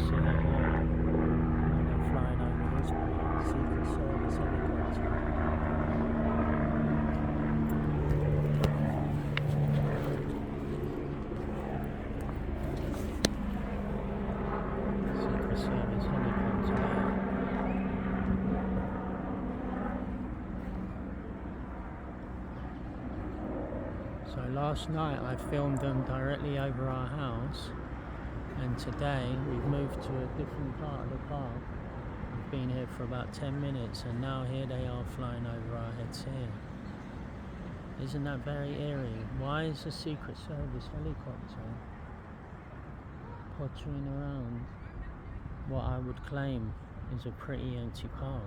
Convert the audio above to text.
see that one. And they're flying over this place. Secret Service helicopter. Secret Service helicopter there. So last night I filmed them directly over our house, and today we've moved to a different part of the park. We've been here for about 10 minutes and now here they are flying over our heads here. Isn't that very eerie? Why is a Secret Service helicopter pottering around what I would claim is a pretty empty park?